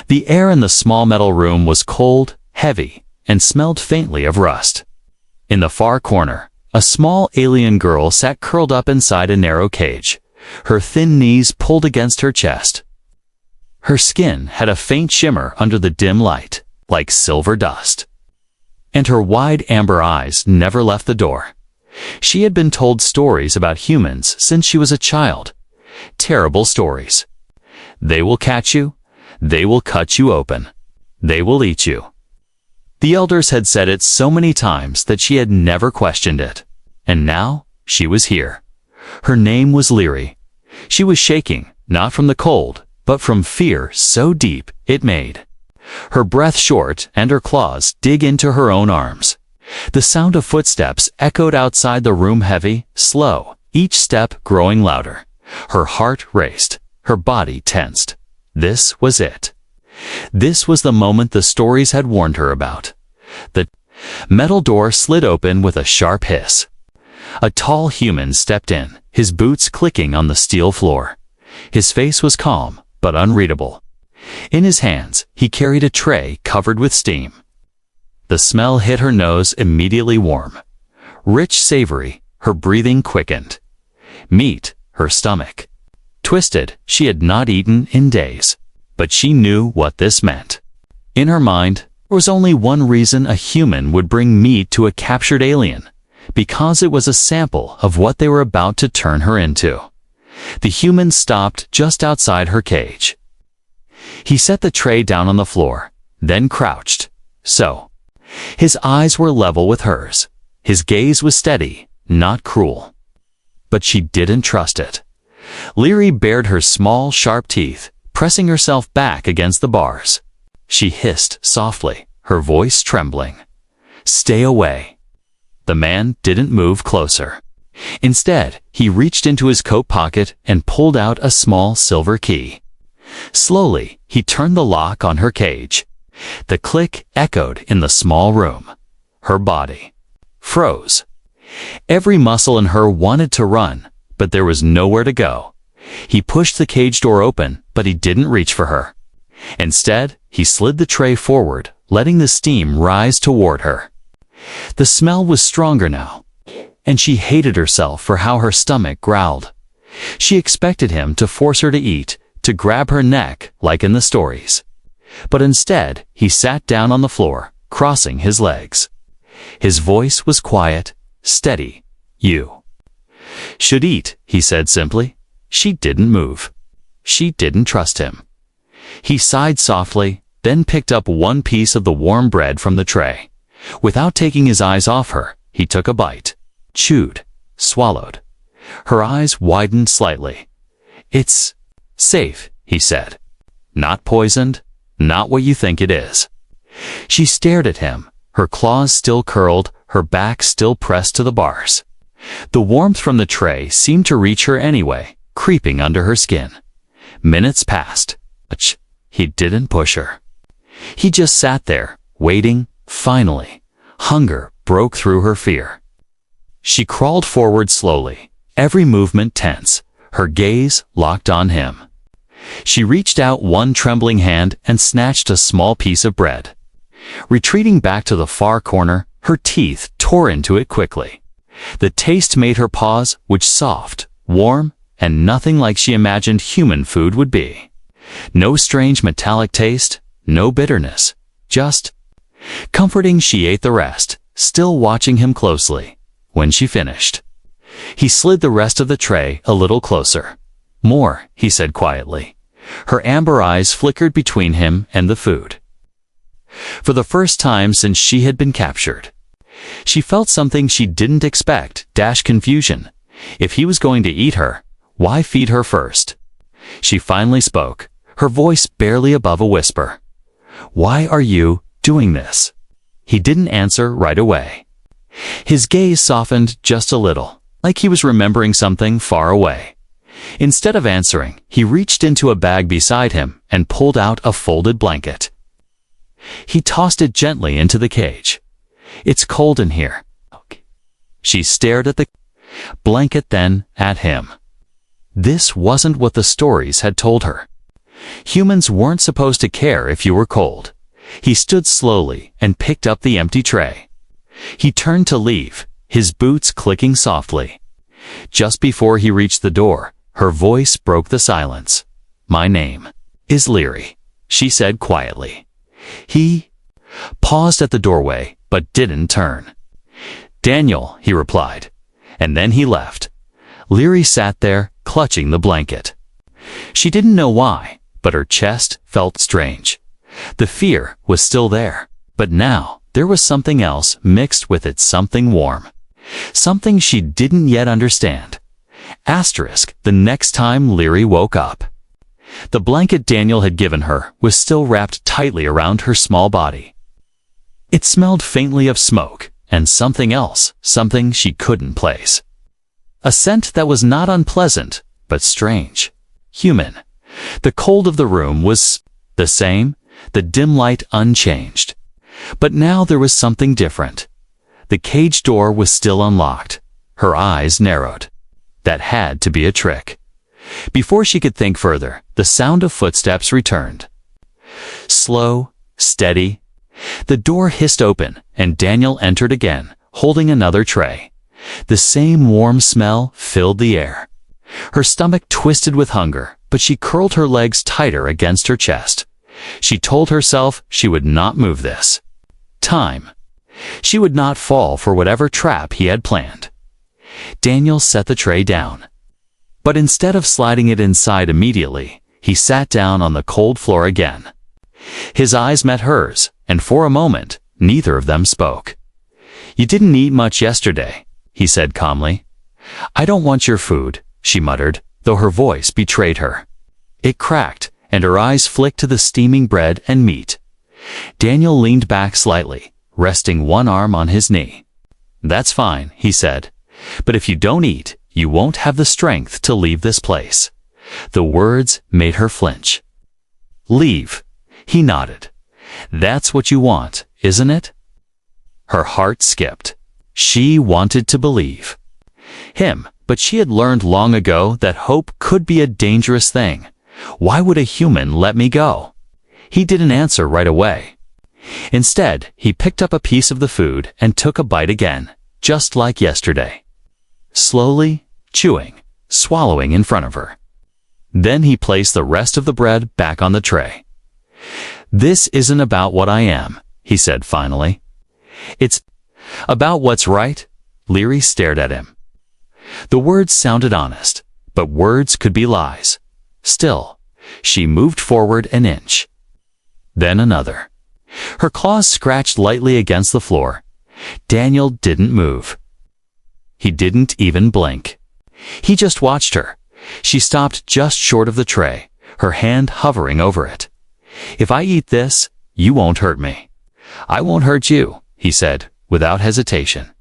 The air in the small metal room was cold, heavy, and smelled faintly of rust. In the far corner, a small alien girl sat curled up inside a narrow cage, her thin knees pulled against her chest. Her skin had a faint shimmer under the dim light, like silver dust. And her wide amber eyes never left the door. She had been told stories about humans since she was a child. Terrible stories. They will catch you. They will cut you open. They will eat you. The elders had said it so many times that she had never questioned it. And now she was here. Her name was Leary. She was shaking, not from the cold, but from fear so deep it made her breath short and her claws dig into her own arms. The sound of footsteps echoed outside the room, heavy, slow, each step growing louder. Her heart raced, her body tensed. This was it. This was the moment the stories had warned her about. The metal door slid open with a sharp hiss. A tall human stepped in, his boots clicking on the steel floor. His face was calm, but unreadable. In his hands, he carried a tray covered with steam. The smell hit her nose, immediately warm. Rich, savory, her breathing quickened. Meat, her stomach twisted. She had not eaten in days, but she knew what this meant. In her mind, there was only one reason a human would bring meat to a captured alien, because it was a sample of what they were about to turn her into. The human stopped just outside her cage. He set the tray down on the floor, then crouched. So, his eyes were level with hers. His gaze was steady, not cruel. But she didn't trust it. Leary bared her small, sharp teeth, pressing herself back against the bars. She hissed softly, her voice trembling. "Stay away." The man didn't move closer. Instead, he reached into his coat pocket and pulled out a small silver key. Slowly, he turned the lock on her cage. The click echoed in the small room. Her body froze. Every muscle in her wanted to run, but there was nowhere to go. He pushed the cage door open, but he didn't reach for her. Instead, he slid the tray forward, letting the steam rise toward her. The smell was stronger now, and she hated herself for how her stomach growled. She expected him to force her to eat, to grab her neck like in the stories. But instead, he sat down on the floor, crossing his legs. His voice was quiet, steady. "You should eat," he said simply. She didn't move. She didn't trust him. He sighed softly, then picked up one piece of the warm bread from the tray. Without taking his eyes off her, he took a bite, chewed, swallowed. Her eyes widened slightly. "It's safe," he said. "Not poisoned, not what you think it is." She stared at him, her claws still curled, her back still pressed to the bars. The warmth from the tray seemed to reach her anyway, creeping under her skin. Minutes passed. He didn't push her. He just sat there, waiting. Finally, hunger broke through her fear. She crawled forward slowly, every movement tense, her gaze locked on him. She reached out one trembling hand and snatched a small piece of bread. Retreating back to the far corner, her teeth tore into it quickly. The taste made her pause, which soft, warm, and nothing like she imagined human food would be. No strange metallic taste, no bitterness, just comforting. She ate the rest, still watching him closely. When she finished, he slid the rest of the tray a little closer. "More," he said quietly. Her amber eyes flickered between him and the food. For the first time since she had been captured, she felt something she didn't expect, confusion. If he was going to eat her, why feed her first? She finally spoke, her voice barely above a whisper. "Why are you doing this?" He didn't answer right away. His gaze softened just a little, like he was remembering something far away. Instead of answering, he reached into a bag beside him and pulled out a folded blanket. He tossed it gently into the cage. "It's cold in here." She stared at the blanket, then at him. This wasn't what the stories had told her. Humans weren't supposed to care if you were cold. He stood slowly and picked up the empty tray. He turned to leave, his boots clicking softly. Just before he reached the door, her voice broke the silence. "My name is Leary," she said quietly. He paused at the doorway, but didn't turn. "Daniel," he replied, and then he left. Leary sat there, clutching the blanket. She didn't know why, but her chest felt strange. The fear was still there, but now there was something else mixed with it, something warm. Something she didn't yet understand. The next time Leary woke up. The blanket Daniel had given her was still wrapped tightly around her small body. It smelled faintly of smoke, and something else, something she couldn't place. A scent that was not unpleasant, but strange. Human. The cold of the room was the same, the dim light unchanged. But now there was something different. The cage door was still unlocked. Her eyes narrowed. That had to be a trick. Before she could think further, the sound of footsteps returned. Slow, steady. The door hissed open, and Daniel entered again, holding another tray. The same warm smell filled the air. Her stomach twisted with hunger, but she curled her legs tighter against her chest. She told herself she would not move this time. She would not fall for whatever trap he had planned. Daniel set the tray down. But instead of sliding it inside immediately, he sat down on the cold floor again. His eyes met hers, and for a moment, neither of them spoke. "You didn't eat much yesterday," he said calmly. "I don't want your food," she muttered, though her voice betrayed her. It cracked, and her eyes flicked to the steaming bread and meat. Daniel leaned back slightly, resting one arm on his knee. "That's fine," he said. "But if you don't eat, you won't have the strength to leave this place." The words made her flinch. "Leave," he nodded. "That's what you want, isn't it?" Her heart skipped. She wanted to believe him, but she had learned long ago that hope could be a dangerous thing. Why would a human let me go? He didn't answer right away. Instead, he picked up a piece of the food and took a bite again, just like yesterday. Slowly, chewing, swallowing in front of her. Then he placed the rest of the bread back on the tray. "This isn't about what I am," he said finally. "It's about what's right." Leary stared at him. The words sounded honest, but words could be lies. Still, she moved forward an inch. Then another. Her claws scratched lightly against the floor. Daniel didn't move. He didn't even blink. He just watched her. She stopped just short of the tray, her hand hovering over it. "If I eat this, you won't hurt me." "I won't hurt you," he said, without hesitation.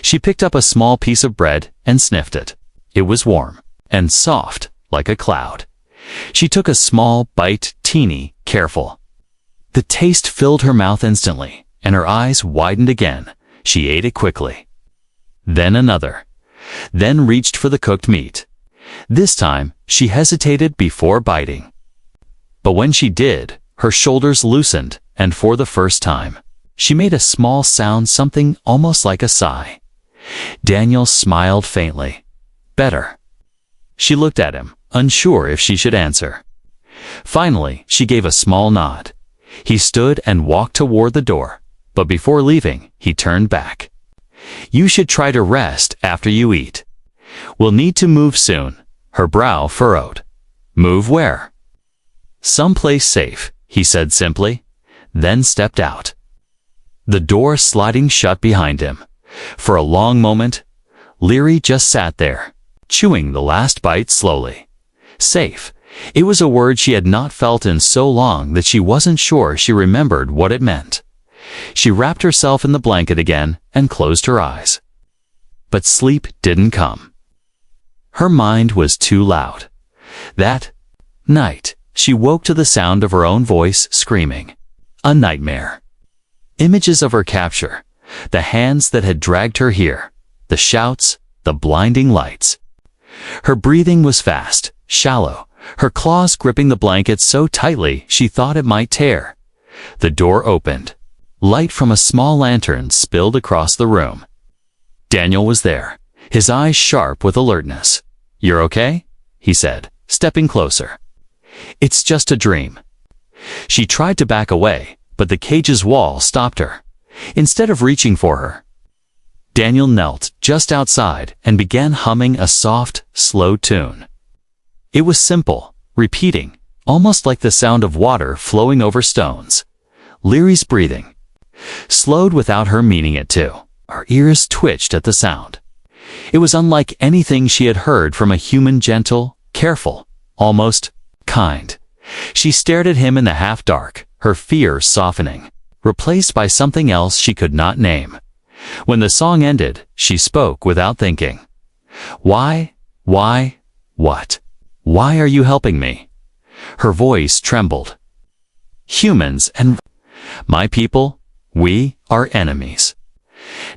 She picked up a small piece of bread and sniffed it. It was warm and soft, like a cloud. She took a small bite, teeny, careful. The taste filled her mouth instantly, and her eyes widened again. She ate it quickly. Then another. Then reached for the cooked meat. This time, she hesitated before biting. But when she did, her shoulders loosened, and for the first time, she made a small sound, something almost like a sigh. Daniel smiled faintly. "Better." She looked at him, unsure if she should answer. Finally, she gave a small nod. He stood and walked toward the door, but before leaving, he turned back. "You should try to rest after you eat. We'll need to move soon." Her brow furrowed. "Move where?" "Someplace safe," he said simply, then stepped out. The door sliding shut behind him. For a long moment, Leary just sat there, chewing the last bite slowly. Safe. It was a word she had not felt in so long that she wasn't sure she remembered what it meant. She wrapped herself in the blanket again and closed her eyes. But sleep didn't come. Her mind was too loud. That night, she woke to the sound of her own voice screaming. A nightmare. Images of her capture, the hands that had dragged her here, the shouts, the blinding lights. Her breathing was fast, shallow, her claws gripping the blanket so tightly she thought it might tear. The door opened. Light from a small lantern spilled across the room. Daniel was there, his eyes sharp with alertness. "You're okay?" he said, stepping closer. "It's just a dream." She tried to back away, but the cage's wall stopped her. Instead of reaching for her, Daniel knelt just outside and began humming a soft, slow tune. It was simple, repeating, almost like the sound of water flowing over stones. Leary's breathing slowed without her meaning it to. Her ears twitched at the sound. It was unlike anything she had heard from a human, gentle, careful, almost kind. She stared at him in the half-dark, her fear softening, replaced by something else she could not name. When the song ended, she spoke without thinking. Why? What? Why are you helping me?" Her voice trembled. "Humans and my people, we are enemies."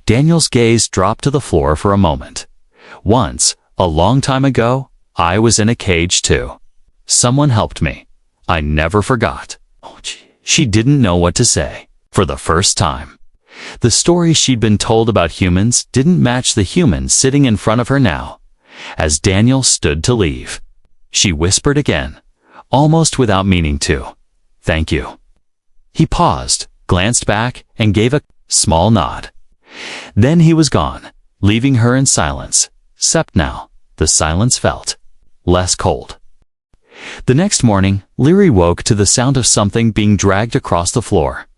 Daniel's gaze dropped to the floor for a moment. "Once, a long time ago, I was in a cage too. Someone helped me. I never forgot." She didn't know what to say. For the first time, the story she'd been told about humans didn't match the human sitting in front of her now. As Daniel stood to leave, she whispered again, almost without meaning to, "Thank you." He paused, glanced back, and gave a small nod. Then he was gone, leaving her in silence, except now, the silence felt less cold. The next morning, Leary woke to the sound of something being dragged across the floor.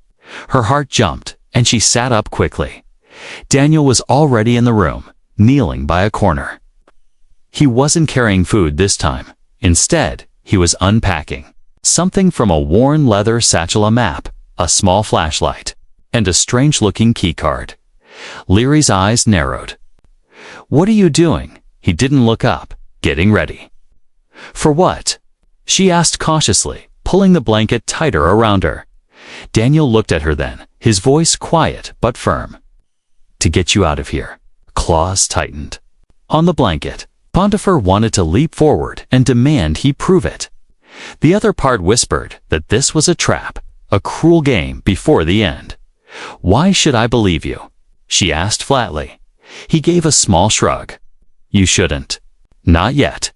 Her heart jumped, and she sat up quickly. Daniel was already in the room, kneeling by a corner. He wasn't carrying food this time. Instead, he was unpacking something from a worn leather satchel, a map, a small flashlight, and a strange-looking keycard. Leary's eyes narrowed. "What are you doing?" He didn't look up. "Getting ready." "For what?" she asked cautiously, pulling the blanket tighter around her. Daniel looked at her then, his voice quiet but firm. "To get you out of here." Claws tightened on the blanket. Pontifer wanted to leap forward and demand he prove it. The other part whispered that this was a trap, a cruel game before the end. "Why should I believe you?" she asked flatly. He gave a small shrug. "You shouldn't. Not yet.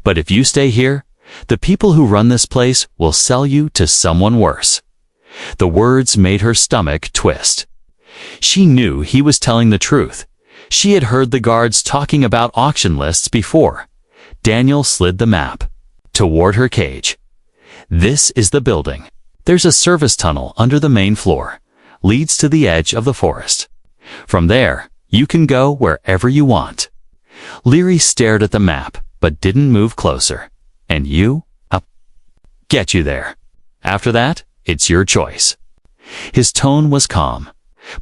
But if you stay here, the people who run this place will sell you to someone worse." The words made her stomach twist. She knew he was telling the truth. She had heard the guards talking about auction lists before. Daniel slid the map toward her cage. "This is the building. There's a service tunnel under the main floor. Leads to the edge of the forest. From there, you can go wherever you want." Leary stared at the map, but didn't move closer. "And you? I'll get you there. After that, it's your choice." His tone was calm,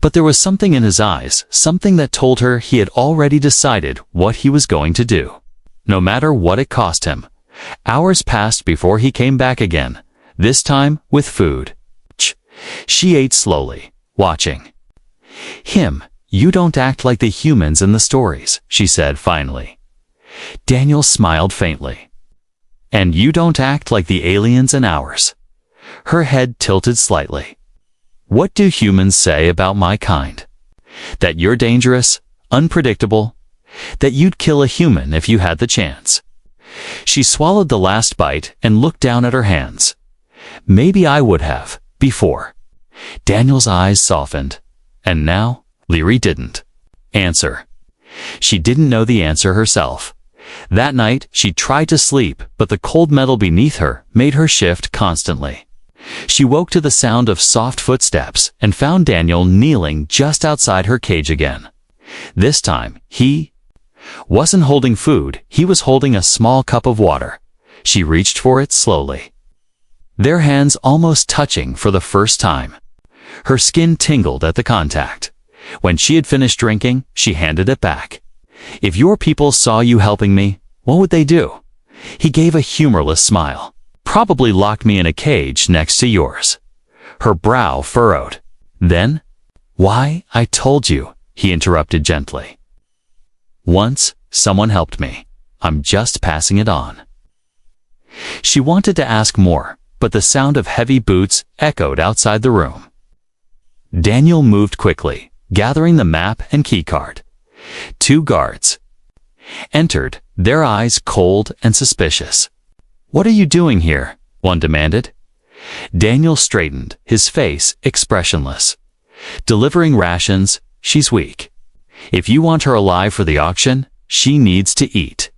but there was something in his eyes, something that told her he had already decided what he was going to do, no matter what it cost him. Hours passed before he came back again, this time with food. She ate slowly, watching him. "You don't act like the humans in the stories," she said finally. Daniel smiled faintly. "And you don't act like the aliens in ours." Her head tilted slightly. "What do humans say about my kind? That you're dangerous, unpredictable, that you'd kill a human if you had the chance." She swallowed the last bite and looked down at her hands. "Maybe I would have, before." Daniel's eyes softened. And now, Leary didn't answer. She didn't know the answer herself. That night, she tried to sleep, but the cold metal beneath her made her shift constantly. She woke to the sound of soft footsteps and found Daniel kneeling just outside her cage again. This time, he wasn't holding food, he was holding a small cup of water. She reached for it slowly, their hands almost touching for the first time. Her skin tingled at the contact. When she had finished drinking, she handed it back. "If your people saw you helping me, what would they do?" He gave a humorless smile. "Probably lock me in a cage next to yours." Her brow furrowed. Then, "Why, I told you," he interrupted gently. "Once, someone helped me. I'm just passing it on." She wanted to ask more, but the sound of heavy boots echoed outside the room. Daniel moved quickly, gathering the map and keycard. 2 guards entered, their eyes cold and suspicious. "What are you doing here?" one demanded. Daniel straightened, his face expressionless. "Delivering rations, she's weak. If you want her alive for the auction, she needs to eat."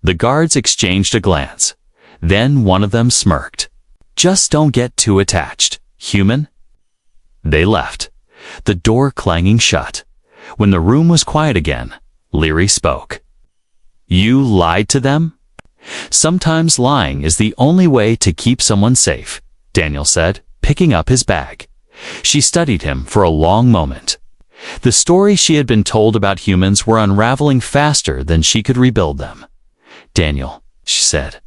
The guards exchanged a glance. Then one of them smirked. "Just don't get too attached, human." They left, the door clanging shut. When the room was quiet again, Leary spoke. "You lied to them?" "Sometimes lying is the only way to keep someone safe," Daniel said, picking up his bag. She studied him for a long moment. The stories she had been told about humans were unraveling faster than she could rebuild them. "Daniel," she said.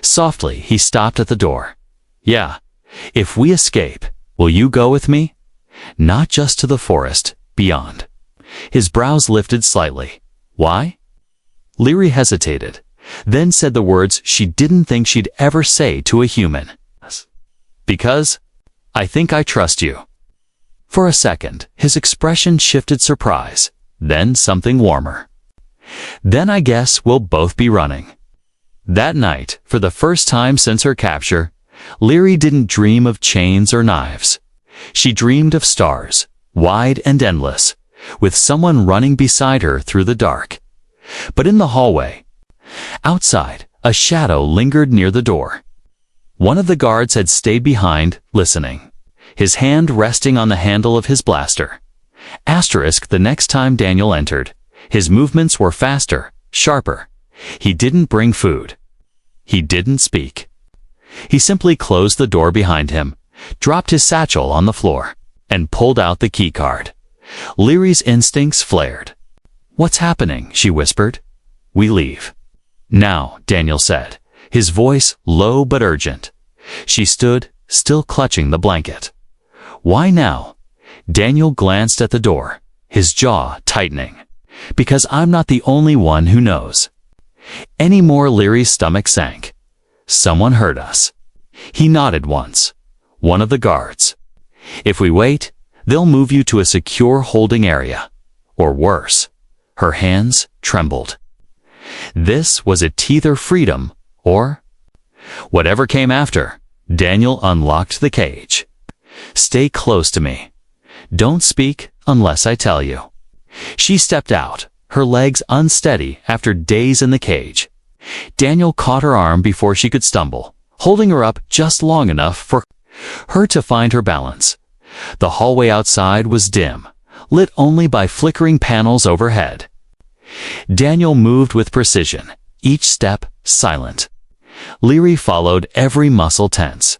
Softly, he stopped at the door. "Yeah, if we escape, will you go with me? Not just to the forest, beyond." His brows lifted slightly. "Why?" Leary hesitated, then said the words she didn't think she'd ever say to a human. "Because I think I trust you." For a second, his expression shifted surprise, then something warmer. "Then I guess we'll both be running." That night, for the first time since her capture, Leary didn't dream of chains or knives. She dreamed of stars, wide and endless, with someone running beside her through the dark. But in the hallway, outside, a shadow lingered near the door. One of the guards had stayed behind, listening, his hand resting on the handle of his blaster. Asterisk the next time Daniel entered, his movements were faster, sharper. He didn't bring food. He didn't speak. He simply closed the door behind him, dropped his satchel on the floor, and pulled out the keycard. Leary's instincts flared. "What's happening?" she whispered. "We leave." "Now," Daniel said, his voice low but urgent. She stood, still clutching the blanket. "Why now?" Daniel glanced at the door, his jaw tightening. "Because I'm not the only one who knows." Any more, Leary's stomach sank. "Someone heard us." He nodded once. "One of the guards. If we wait, they'll move you to a secure holding area. Or worse." Her hands trembled. This was it either freedom or whatever came after. Daniel unlocked the cage. "Stay close to me. Don't speak unless I tell you." She stepped out, her legs unsteady after days in the cage. Daniel caught her arm before she could stumble, holding her up just long enough for her to find her balance. The hallway outside was dim, lit only by flickering panels overhead. Daniel moved with precision, each step silent. Leary followed, every muscle tense.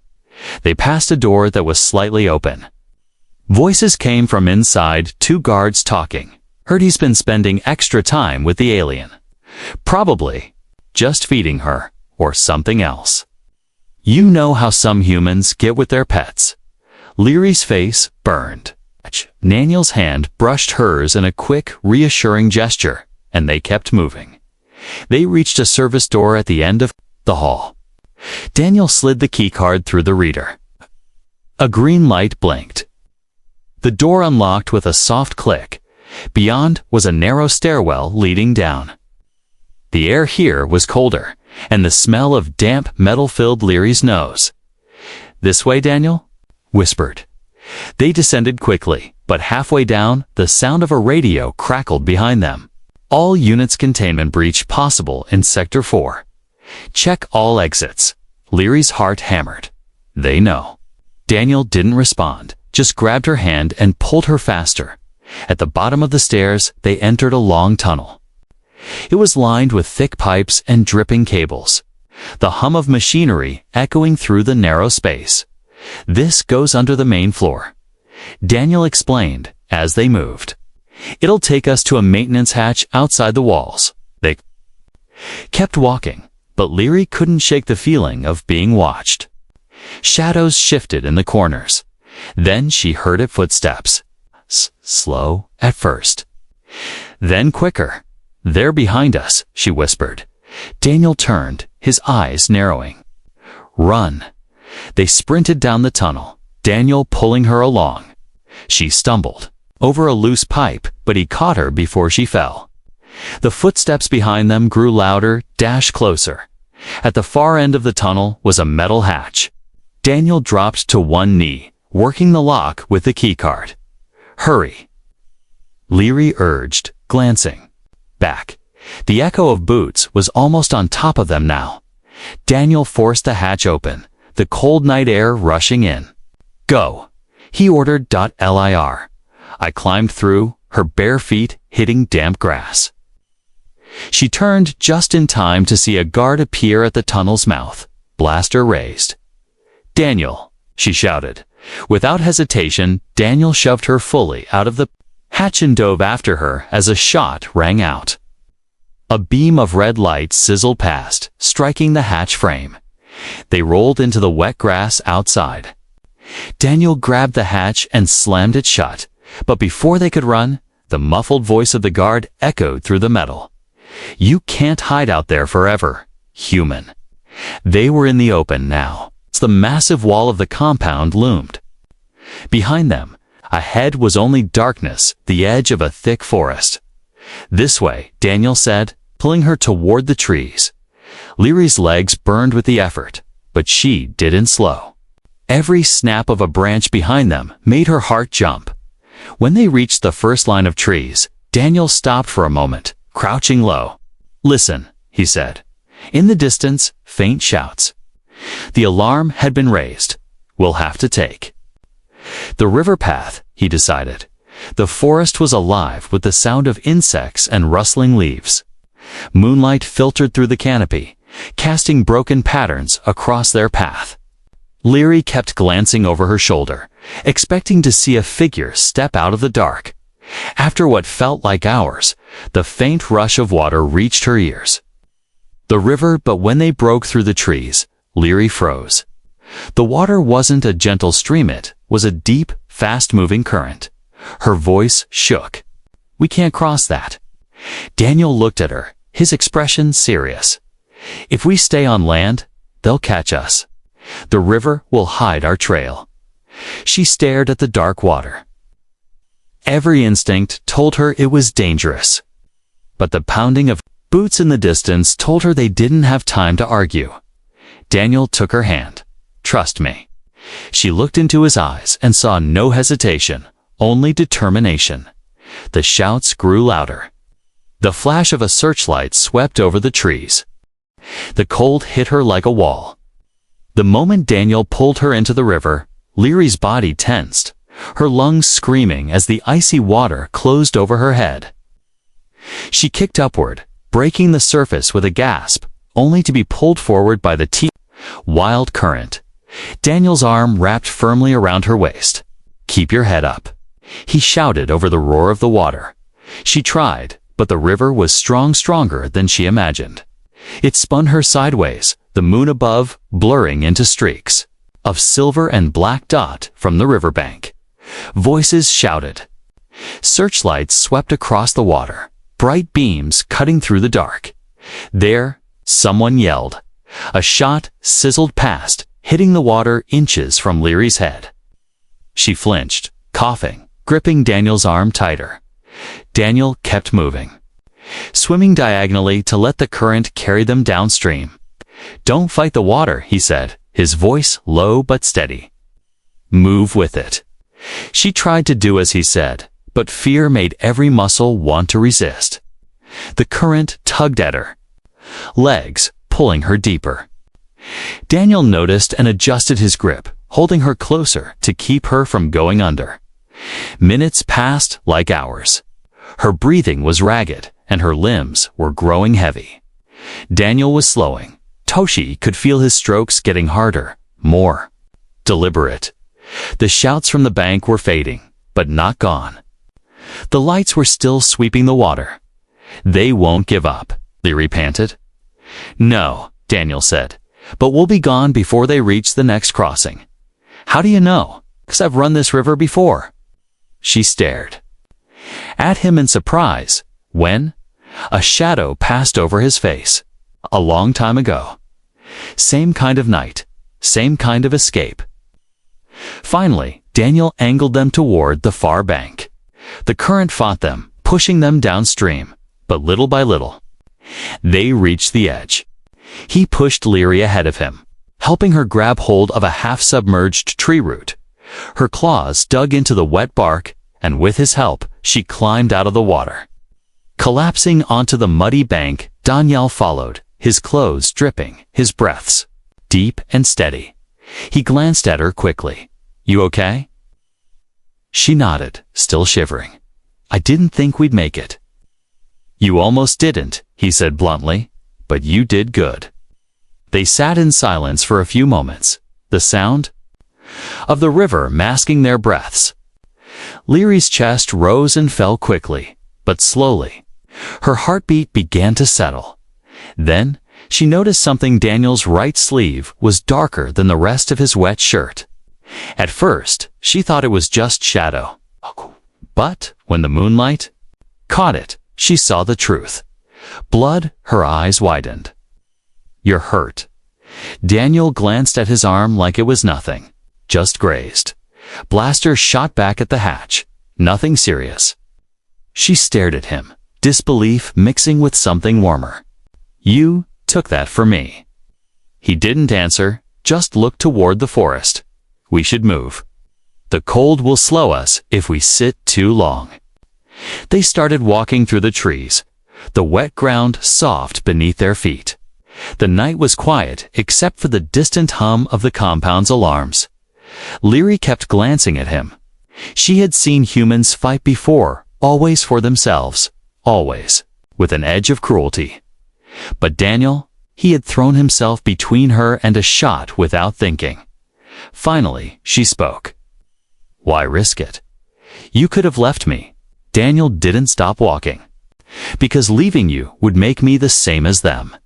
They passed a door that was slightly open. Voices came from inside, 2 guards talking. "Heard he's been spending extra time with the alien. Probably just feeding her, or something else." "You know how some humans get with their pets." Leary's face burned. Daniel's hand brushed hers in a quick, reassuring gesture, and they kept moving. They reached a service door at the end of the hall. Daniel slid the keycard through the reader. A green light blinked. The door unlocked with a soft click. Beyond was a narrow stairwell leading down. The air here was colder, and the smell of damp metal filled Leary's nose. "This way, Daniel?" whispered. They descended quickly, but halfway down, the sound of a radio crackled behind them. "All units, containment breach possible in Sector 4. Check all exits." Leary's heart hammered. "They know." Daniel didn't respond, just grabbed her hand and pulled her faster. At the bottom of the stairs, they entered a long tunnel. It was lined with thick pipes and dripping cables, the hum of machinery echoing through the narrow space. "This goes under the main floor," Daniel explained as they moved. "It'll take us to a maintenance hatch outside the walls." They kept walking, but Leary couldn't shake the feeling of being watched. Shadows shifted in the corners. Then she heard it, footsteps. Slow at first, then quicker. "They're behind us," she whispered. Daniel turned, his eyes narrowing. "Run." They sprinted down the tunnel, Daniel pulling her along. She stumbled over a loose pipe, but he caught her before she fell. The footsteps behind them grew louder, dashed closer. At the far end of the tunnel was a metal hatch. Daniel dropped to one knee, working the lock with the keycard. "Hurry," Leary urged, glancing back. The echo of boots was almost on top of them now. Daniel forced the hatch open, the cold night air rushing in. "Go," he ordered. "Lir." I climbed through, her bare feet hitting damp grass. She turned just in time to see a guard appear at the tunnel's mouth, blaster raised. "Daniel," she shouted. Without hesitation, Daniel shoved her fully out of the hatch and dove after her as a shot rang out. A beam of red light sizzled past, striking the hatch frame. They rolled into the wet grass outside. Daniel grabbed the hatch and slammed it shut, but before they could run, the muffled voice of the guard echoed through the metal. "You can't hide out there forever, human." They were in the open now. The massive wall of the compound loomed. Behind them, ahead was only darkness, the edge of a thick forest. "This way," Daniel said, pulling her toward the trees. Leary's legs burned with the effort, but she didn't slow. Every snap of a branch behind them made her heart jump. When they reached the first line of trees, Daniel stopped for a moment, crouching low. "Listen," he said. In the distance, faint shouts. The alarm had been raised. "We'll have to take the river path," he decided. The forest was alive with the sound of insects and rustling leaves. Moonlight filtered through the canopy, casting broken patterns across their path. Leary kept glancing over her shoulder, expecting to see a figure step out of the dark. After what felt like hours, the faint rush of water reached her ears. The river, but when they broke through the trees, Leary froze. The water wasn't a gentle stream, it was a deep, fast-moving current. Her voice shook. "We can't cross that." Daniel looked at her, his expression serious. "If we stay on land, they'll catch us. The river will hide our trail." She stared at the dark water. Every instinct told her it was dangerous. But the pounding of boots in the distance told her they didn't have time to argue. Daniel took her hand. "Trust me." She looked into his eyes and saw no hesitation, only determination. The shouts grew louder. The flash of a searchlight swept over the trees. The cold hit her like a wall. The moment Daniel pulled her into the river, Leary's body tensed, her lungs screaming as the icy water closed over her head. She kicked upward, breaking the surface with a gasp, only to be pulled forward by the wild current. Daniel's arm wrapped firmly around her waist. "Keep your head up," he shouted over the roar of the water. She tried, but the river was stronger than she imagined. It spun her sideways, the moon above blurring into streaks of silver and black dot from the riverbank. Voices shouted. Searchlights swept across the water, bright beams cutting through the dark. There, someone yelled. A shot sizzled past, hitting the water inches from Leary's head. She flinched, coughing, gripping Daniel's arm tighter. Daniel kept moving, swimming diagonally to let the current carry them downstream. "Don't fight the water," he said, his voice low but steady. "Move with it." She tried to do as he said, but fear made every muscle want to resist. The current tugged at her legs, pulling her deeper. Daniel noticed and adjusted his grip, holding her closer to keep her from going under. Minutes passed like hours. Her breathing was ragged, and her limbs were growing heavy. Daniel was slowing. Toshi could feel his strokes getting harder, more deliberate. The shouts from the bank were fading, but not gone. The lights were still sweeping the water. "They won't give up," Leary panted. "No," Daniel said, "but we'll be gone before they reach the next crossing." "How do you know?" "'Cause I've run this river before." She stared at him in surprise. When? A shadow passed over his face. "A long time ago." Same kind of night, same kind of escape. Finally, Daniel angled them toward the far bank. The current fought them, pushing them downstream, but little by little. They reached the edge. He pushed Leary ahead of him, helping her grab hold of a half-submerged tree root. Her claws dug into the wet bark, and with his help, she climbed out of the water. Collapsing onto the muddy bank, Daniel followed, his clothes dripping, his breaths deep and steady. He glanced at her quickly. "You okay?" She nodded, still shivering. "I didn't think we'd make it." "You almost didn't," he said bluntly, "but you did good." They sat in silence for a few moments, the sound of the river masking their breaths. Leary's chest rose and fell quickly, but slowly. Her heartbeat began to settle. Then, she noticed something. Daniel's right sleeve was darker than the rest of his wet shirt. At first, she thought it was just shadow. But when the moonlight caught it, she saw the truth. Blood. Her eyes widened. "You're hurt." Daniel glanced at his arm like it was nothing. Just grazed. Blaster shot back at the hatch. Nothing serious. She stared at him, disbelief mixing with something warmer. "You took that for me." He didn't answer, just looked toward the forest. "We should move. The cold will slow us if we sit too long." They started walking through the trees, the wet ground soft beneath their feet. The night was quiet except for the distant hum of the compound's alarms. Leary kept glancing at him. She had seen humans fight before, always for themselves, always, with an edge of cruelty. But Daniel, he had thrown himself between her and a shot without thinking. Finally, she spoke. "Why risk it? You could have left me." Daniel didn't stop walking. "Because leaving you would make me the same as them.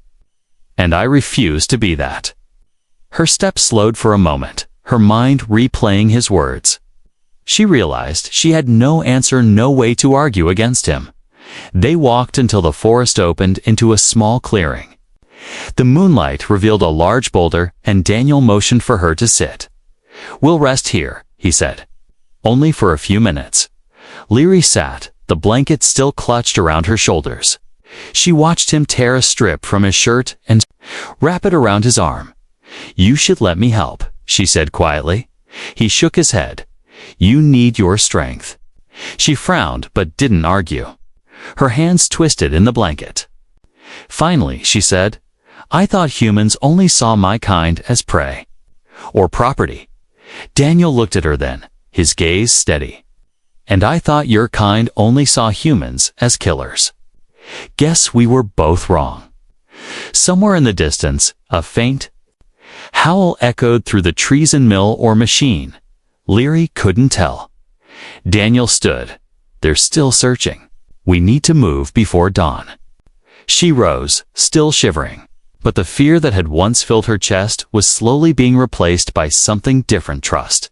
And I refuse to be that." Her steps slowed for a moment, her mind replaying his words. She realized she had no answer, no way to argue against him. They walked until the forest opened into a small clearing. The moonlight revealed a large boulder, and Daniel motioned for her to sit. "We'll rest here," he said. "Only for a few minutes." Leary sat, the blanket still clutched around her shoulders. She watched him tear a strip from his shirt and wrap it around his arm. "You should let me help," she said quietly. He shook his head. "You need your strength." She frowned but didn't argue. Her hands twisted in the blanket. Finally, she said, "I thought humans only saw my kind as prey. Or property." Daniel looked at her then, his gaze steady. "And I thought your kind only saw humans as killers. Guess we were both wrong." Somewhere in the distance, a faint howl echoed through the trees. And mill or machine. Leary couldn't tell. Daniel stood. "They're still searching. We need to move before dawn." She rose, still shivering, but the fear that had once filled her chest was slowly being replaced by something different. Trust.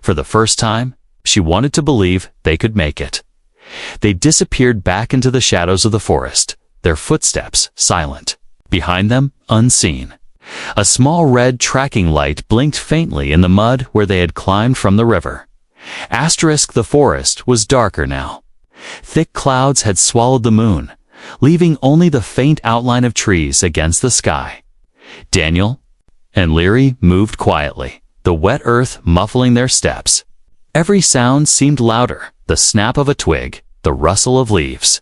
For the first time, she wanted to believe they could make it. They disappeared back into the shadows of the forest, their footsteps silent. Behind them, unseen, a small red tracking light blinked faintly in the mud where they had climbed from the river. The forest was darker now. Thick clouds had swallowed the moon, leaving only the faint outline of trees against the sky. Daniel and Leary moved quietly, the wet earth muffling their steps. Every sound seemed louder, the snap of a twig, the rustle of leaves,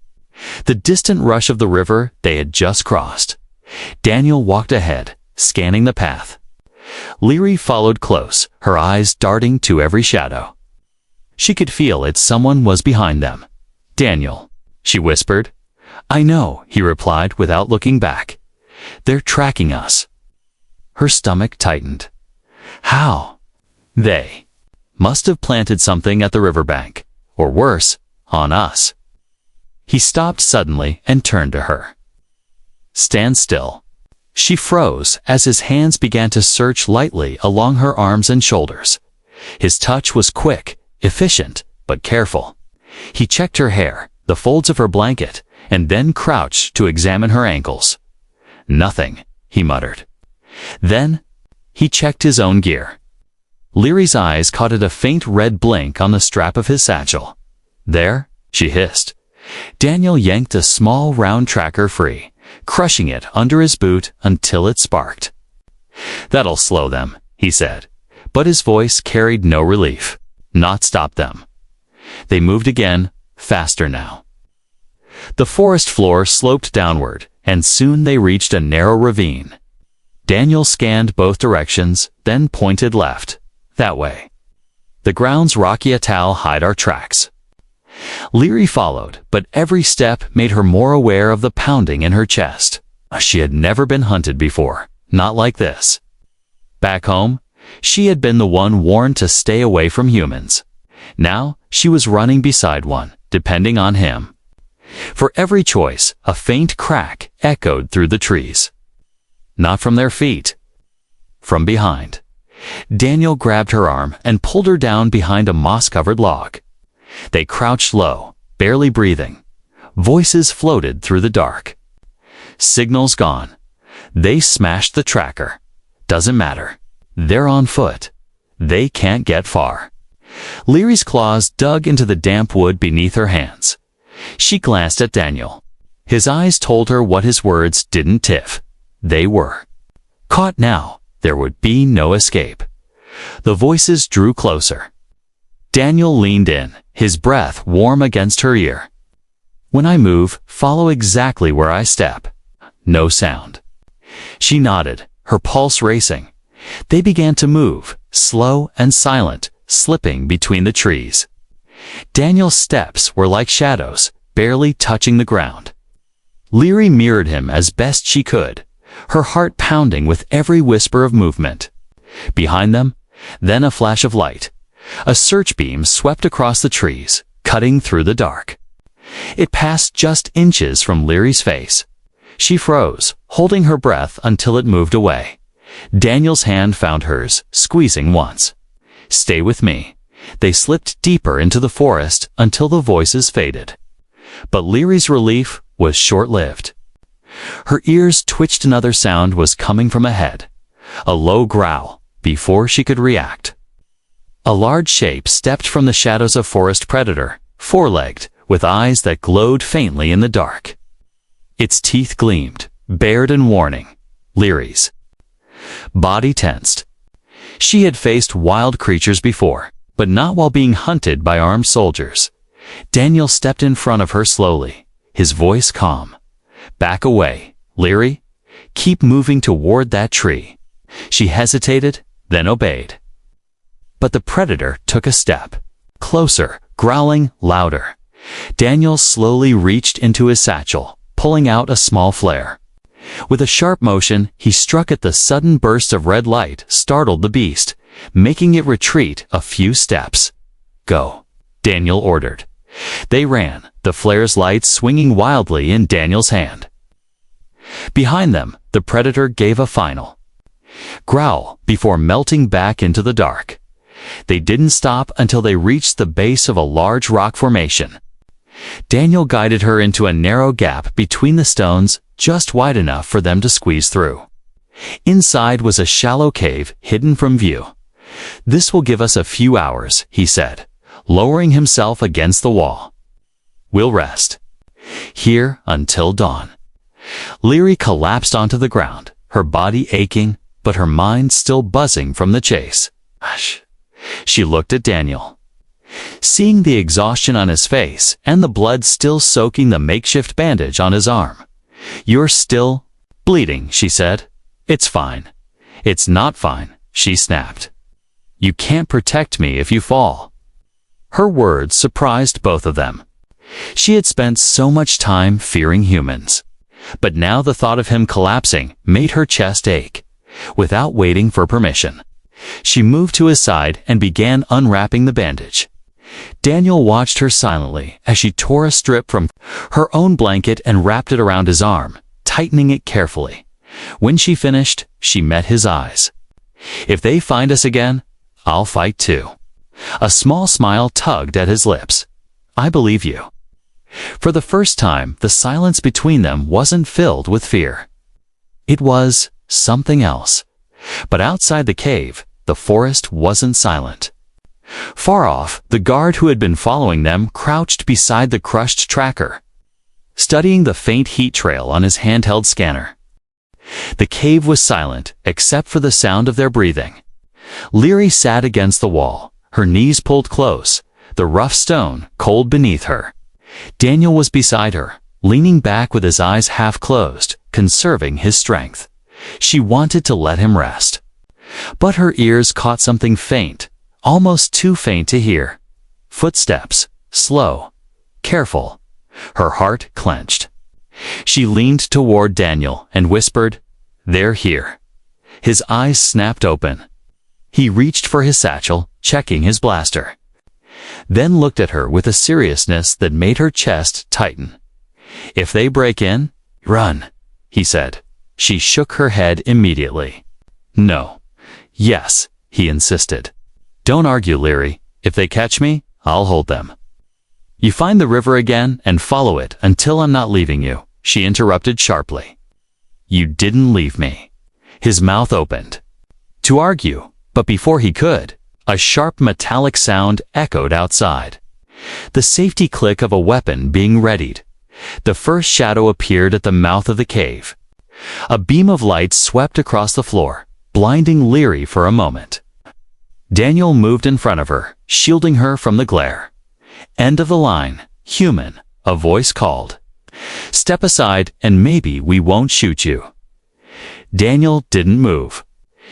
the distant rush of the river they had just crossed. Daniel walked ahead, scanning the path. Leary followed close, her eyes darting to every shadow. She could feel it. Someone was behind them. "Daniel," she whispered. "I know," he replied without looking back. "They're tracking us." Her stomach tightened. How? They must have planted something at the riverbank, or worse, on us. He stopped suddenly and turned to her. "Stand still." She froze as his hands began to search lightly along her arms and shoulders. His touch was quick, efficient, but careful. He checked her hair, the folds of her blanket, and then crouched to examine her ankles. "Nothing," he muttered. Then, he checked his own gear. Leary's eyes caught at a faint red blink on the strap of his satchel. "There," she hissed. Daniel yanked a small round tracker free, crushing it under his boot until it sparked. "That'll slow them," he said, but his voice carried no relief. "Not stop them." They moved again, faster now. The forest floor sloped downward, and soon they reached a narrow ravine. Daniel scanned both directions, then pointed left. "That way. The ground's rocky atoll hide our tracks." Leary followed, but every step made her more aware of the pounding in her chest. She had never been hunted before, not like this. Back home, she had been the one warned to stay away from humans. Now, she was running beside one, depending on him. For every choice, a faint crack echoed through the trees. Not from their feet. From behind. Daniel grabbed her arm and pulled her down behind a moss-covered log. They crouched low, barely breathing. Voices floated through the dark. Signals gone. They smashed the tracker. Doesn't matter. They're on foot. They can't get far. Leary's claws dug into the damp wood beneath her hands. She glanced at Daniel. His eyes told her what his words didn't tiff. They were. Caught now, there would be no escape. The voices drew closer. Daniel leaned in, his breath warm against her ear. "When I move, follow exactly where I step." No sound. She nodded, her pulse racing. They began to move, slow and silent, slipping between the trees. Daniel's steps were like shadows, barely touching the ground. Leary mirrored him as best she could, her heart pounding with every whisper of movement. Behind them, then a flash of light. A search beam swept across the trees, cutting through the dark. It passed just inches from Leary's face. She froze, holding her breath until it moved away. Daniel's hand found hers, squeezing once. "Stay with me." They slipped deeper into the forest until the voices faded. But Leary's relief was short-lived. Her ears twitched. Another sound was coming from ahead. A low growl, before she could react. A large shape stepped from the shadows. A forest predator, four-legged, with eyes that glowed faintly in the dark. Its teeth gleamed, bared and warning. Leary's body tensed. She had faced wild creatures before, but not while being hunted by armed soldiers. Daniel stepped in front of her slowly, his voice calm. "Back away, Leary. Keep moving toward that tree." She hesitated, then obeyed. But the predator took a step. Closer, growling louder. Daniel slowly reached into his satchel, pulling out a small flare. With a sharp motion, he struck at the sudden burst of red light, startled the beast, making it retreat a few steps. "Go," Daniel ordered. They ran, the flare's light swinging wildly in Daniel's hand. Behind them, the predator gave a final growl before melting back into the dark. They didn't stop until they reached the base of a large rock formation. Daniel guided her into a narrow gap between the stones, just wide enough for them to squeeze through. Inside was a shallow cave hidden from view. "This will give us a few hours," he said, lowering himself against the wall. "We'll rest here until dawn." Leary collapsed onto the ground, her body aching, but her mind still buzzing from the chase. "Hush." She looked at Daniel. Seeing the exhaustion on his face and the blood still soaking the makeshift bandage on his arm. "You're still bleeding," she said. "It's fine." "It's not fine," she snapped. "You can't protect me if you fall." Her words surprised both of them. She had spent so much time fearing humans. But now the thought of him collapsing made her chest ache. Without waiting for permission, she moved to his side and began unwrapping the bandage. Daniel watched her silently as she tore a strip from her own blanket and wrapped it around his arm, tightening it carefully. When she finished, she met his eyes. "If they find us again, I'll fight too." A small smile tugged at his lips. "I believe you." For the first time, the silence between them wasn't filled with fear. It was something else. But outside the cave, the forest wasn't silent. Far off, the guard who had been following them crouched beside the crushed tracker, studying the faint heat trail on his handheld scanner. The cave was silent, except for the sound of their breathing. Leary sat against the wall, her knees pulled close, the rough stone cold beneath her. Daniel was beside her, leaning back with his eyes half closed, conserving his strength. She wanted to let him rest. But her ears caught something faint, almost too faint to hear. Footsteps, slow, careful. Her heart clenched. She leaned toward Daniel and whispered, "They're here." His eyes snapped open. He reached for his satchel, checking his blaster. Then looked at her with a seriousness that made her chest tighten. "If they break in, run," he said. She shook her head immediately. "No." "Yes," he insisted. "Don't argue, Leary. If they catch me, I'll hold them." "You find the river again and follow it until I'm not leaving you," she interrupted sharply. "You didn't leave me." His mouth opened to argue, but before he could, a sharp metallic sound echoed outside. The safety click of a weapon being readied. The first shadow appeared at the mouth of the cave. A beam of light swept across the floor, blinding Leary for a moment. Daniel moved in front of her, shielding her from the glare. "End of the line, human," a voice called. "Step aside and maybe we won't shoot you." Daniel didn't move.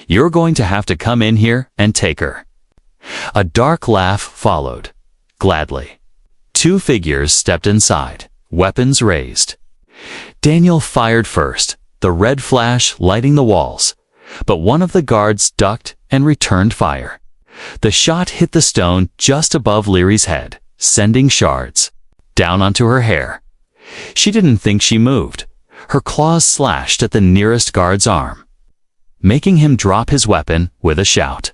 "You're going to have to come in here and take her." A dark laugh followed. Gladly. Two figures stepped inside, weapons raised. Daniel fired first, the red flash lighting the walls, but one of the guards ducked and returned fire. The shot hit the stone just above Leary's head, sending shards down onto her hair. She didn't think she moved. Her claws slashed at the nearest guard's arm, making him drop his weapon with a shout.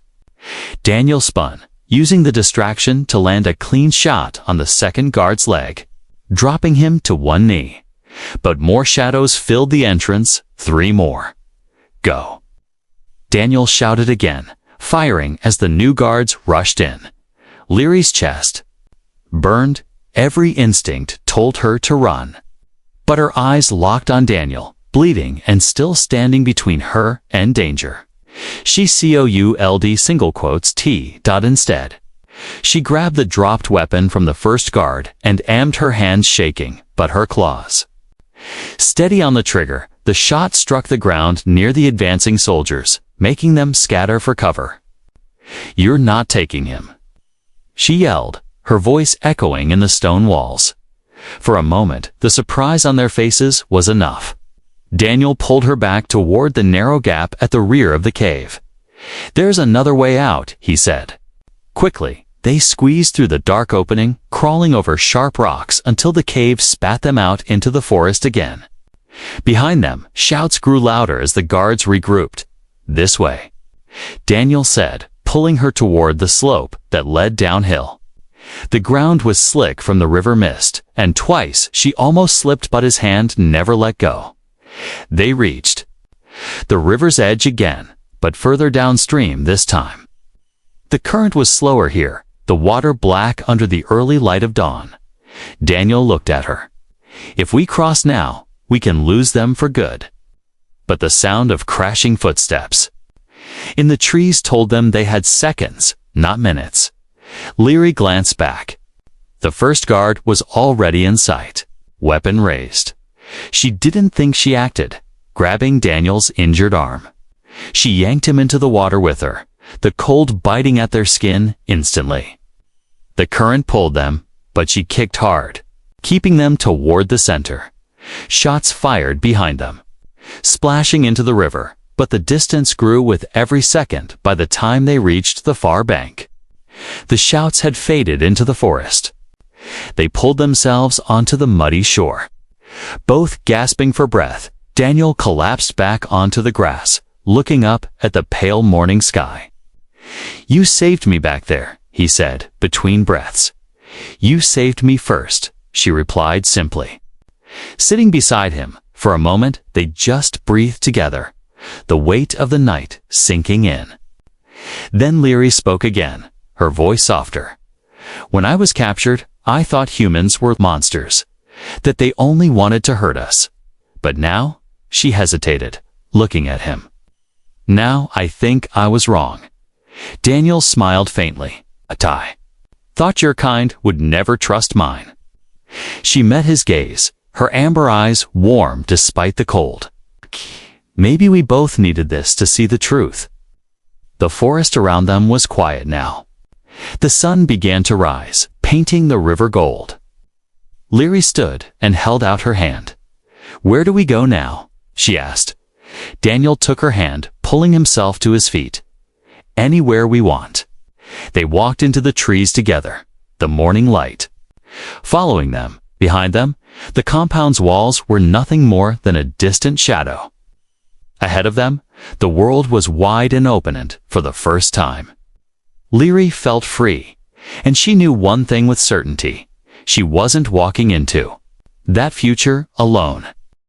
Daniel spun, using the distraction to land a clean shot on the second guard's leg, dropping him to one knee. But more shadows filled the entrance, 3 more. "Go." Daniel shouted again, firing as the new guards rushed in. Leary's chest burned. Every instinct told her to run. But her eyes locked on Daniel, bleeding and still standing between her and danger. She could single quotes T. instead. She grabbed the dropped weapon from the first guard and aimed, her hands shaking, but her claws steady on the trigger. The shot struck the ground near the advancing soldiers, making them scatter for cover. "You're not taking him," she yelled, her voice echoing in the stone walls. For a moment, the surprise on their faces was enough. Daniel pulled her back toward the narrow gap at the rear of the cave. "There's another way out," he said. Quickly, they squeezed through the dark opening, crawling over sharp rocks until the cave spat them out into the forest again. Behind them, shouts grew louder as the guards regrouped. "This way," Daniel said, pulling her toward the slope that led downhill. The ground was slick from the river mist, and twice she almost slipped, but his hand never let go. They reached the river's edge again, but further downstream this time. The current was slower here, the water black under the early light of dawn. Daniel looked at her. "If we cross now, we can lose them for good." But the sound of crashing footsteps in the trees told them they had seconds, not minutes. Leary glanced back. The first guard was already in sight, weapon raised. She didn't think she acted, grabbing Daniel's injured arm. She yanked him into the water with her, the cold biting at their skin instantly. The current pulled them, but she kicked hard, keeping them toward the center. Shots fired behind them, splashing into the river, but the distance grew with every second by the time they reached the far bank. The shouts had faded into the forest. They pulled themselves onto the muddy shore. Both gasping for breath, Daniel collapsed back onto the grass, looking up at the pale morning sky. "You saved me back there," he said, between breaths. "You saved me first," she replied simply. Sitting beside him, for a moment they just breathed together, the weight of the night sinking in. Then Leary spoke again, her voice softer. When I was captured, I thought humans were monsters, that they only wanted to hurt us. But now, she hesitated, looking at him. Now I think I was wrong. Daniel smiled faintly. I thought your kind would never trust mine. She met his gaze, her amber eyes warm despite the cold. Maybe we both needed this to see the truth. The forest around them was quiet now. The sun began to rise, painting the river gold. Leary stood and held out her hand. Where do we go now? She asked. Daniel took her hand, pulling himself to his feet. Anywhere we want. They walked into the trees together, the morning light. Following them, behind them, the compound's walls were nothing more than a distant shadow. Ahead of them, the world was wide and open, and for the first time. Leary felt free, and she knew one thing with certainty. She wasn't walking into that future alone.